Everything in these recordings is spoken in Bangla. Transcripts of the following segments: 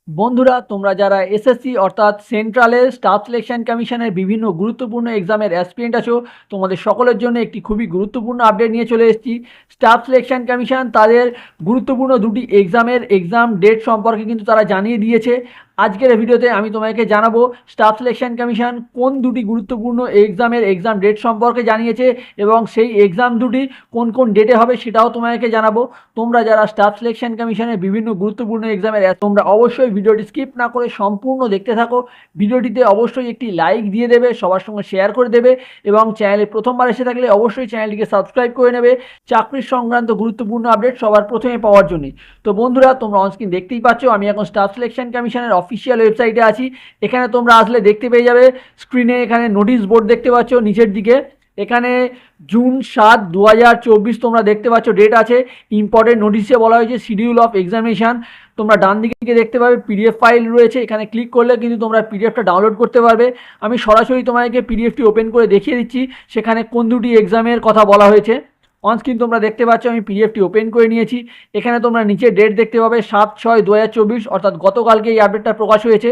বন্ধুরা, তোমরা যারা এসএসসি অর্থাৎ সেন্ট্রালের স্টাফ সিলেকশন কমিশনের বিভিন্ন গুরুত্বপূর্ণ এক্সামের অ্যাসপিরেন্ট আছো, তোমাদের সকলের জন্য একটি খুবই গুরুত্বপূর্ণ আপডেট নিয়ে চলে এসেছি। স্টাফ সিলেকশন কমিশন তাদের গুরুত্বপূর্ণ দুটি এক্সাম ডেট সম্পর্কে কিন্তু তারা জানিয়ে দিয়েছে। আজকের ভিডিওতে আমি তোমাকে জানাবো স্টাফ সিলেকশন কমিশন কোন দুটি গুরুত্বপূর্ণ এক্সাম ডেট সম্পর্কে জানিয়েছে এবং সেই এক্সাম দুটি কোন কোন ডেটে হবে সেটাও তোমাকে জানাবো। তোমরা যারা স্টাফ সিলেকশন কমিশনের বিভিন্ন গুরুত্বপূর্ণ এক্সামের তোমরা অবশ্যই ভিডিওটি স্কিপ না করে সম্পূর্ণ দেখতে থাকো। ভিডিওটিতে অবশ্যই একটি লাইক দিয়ে দেবে, সবার সঙ্গে শেয়ার করে দেবে এবং চ্যানেলে প্রথমবার এসে থাকলে অবশ্যই চ্যানেলটিকে সাবস্ক্রাইব করে নেবে চাকরির সংক্রান্ত গুরুত্বপূর্ণ আপডেট সবার প্রথমে পাওয়ার জন্য। তো বন্ধুরা, তোমরা অনস্ক্রিন দেখতেই পাচ্ছ আমি এখন স্টাফ সিলেকশন কমিশনের অফিসিয়াল ওয়েবসাইটে আছি। এখানে তোমরা আসলে দেখতে পেয়ে যাবে স্ক্রিনে এখানে নোটিশ বোর্ড দেখতে পাচ্ছ নিচের দিকে। এখানে জুন 7, 2024 তোমরা দেখতে পাচ্ছ ডেট আছে। ইম্পর্টেন্ট নোটিশে বলা হয়েছে শিডিউল অফ এক্সামিনেশান। তোমরা ডান দিকে দেখতে পাবে পিডিএফ ফাইল রয়েছে, এখানে ক্লিক করলে কিন্তু তোমরা পিডিএফটা ডাউনলোড করতে পারবে। আমি সরাসরি তোমাকে পিডিএফটি ওপেন করে দেখিয়ে দিচ্ছি সেখানে কোন দুটি এক্সামের কথা বলা হয়েছে। অনস্ক্রিন তোমরা দেখতে পাচ্ছ আমি পিডিএফটি ওপেন করে নিয়েছি। এখানে তোমরা নিচে ডেট দেখতে পাবে 7/6/2024, অর্থাৎ গতকালকে এই আপডেটটা প্রকাশ হয়েছে।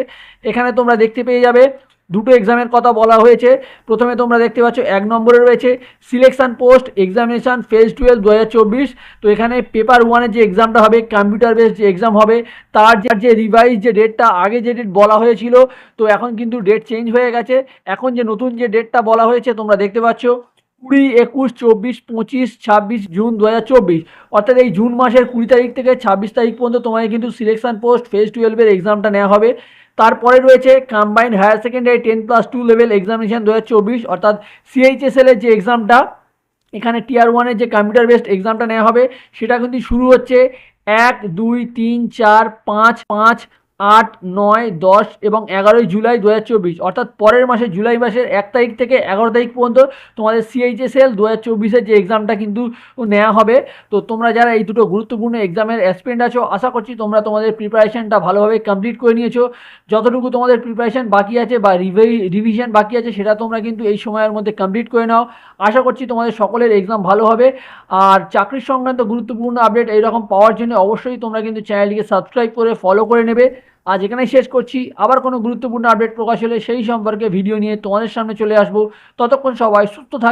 এখানে তোমরা দেখতে পেয়ে যাবে দুটো এক্সামের কথা বলা হয়েছে। প্রথমে তোমরা দেখতে পাচ্ছ 1 নম্বরে রয়েছে সিলেকশন পোস্ট এক্সামিনেশান ফেজ 12 2024। তো এখানে পেপার 1-এর যে এক্সামটা হবে, কম্পিউটার বেসড যে এক্সাম হবে, তার যে রিভাইজ যে ডেটটা আগে যে ডেট বলা হয়েছিল, তো এখন কিন্তু ডেট চেঞ্জ হয়ে গেছে। এখন যে নতুন যে ডেটটা বলা হয়েছে তোমরা দেখতে পাচ্ছ 20, 21, 24, 25, 26 জুন 2024। অর্থাৎ এই জুন মাসের 20 তারিখ থেকে 26 তারিখ পর্যন্ত তোমাকে কিন্তু সিলেকশন পোস্ট ফেজ 12-এর এক্সামটা নেওয়া হবে। তারপরে রয়েছে combined higher secondary 10+2 level examination 2024, অর্থাৎ সিএইচএসএল এর যে এক্সামটা, এখানে টিয়ার 1-এর যে কম্পিউটার বেসড এক্সামটা নেওয়া হবে সেটা কিন্তু শুরু হচ্ছে 1, 2, 3, 4, 5, 5, 8, 9, 10 এবং 11 জুলাই 2024। অর্থাৎ পরের মাসে জুলাই মাসের 1 তারিখ থেকে 11 তারিখ পর্যন্ত তোমাদের সিএইচএসএল 2024-এর যে এক্সামটা কিন্তু নেওয়া হবে। তো তোমরা যারা এই দুটো গুরুত্বপূর্ণ এক্সামের অ্যাসপিরেন্ট আছো, আশা করছি তোমরা তোমাদের প্রিপারেশনটা ভালোভাবে কমপ্লিট করে নিয়েছো। যতটুকু তোমাদের প্রিপারেশন বাকি আছে বা রিভিশন বাকি আছে সেটা তোমরা কিন্তু এই সময়ের মধ্যে কমপ্লিট করে নাও। আশা করছি তোমাদের সকলের এক্সাম ভালো হবে। আর চাকরির সংক্রান্ত গুরুত্বপূর্ণ আপডেট এইরকম পাওয়ার জন্য অবশ্যই তোমরা কিন্তু চ্যানেলটিকে সাবস্ক্রাইব করে ফলো করে নেবে। আজ এখানেই শেষ করছি। আবার কোনো গুরুত্বপূর্ণ আপডেট প্রকাশ হলে সেই সম্পর্কে ভিডিও নিয়ে তোমাদের সামনে চলে আসবো। ততক্ষণ সবাই সুস্থ থাকবে।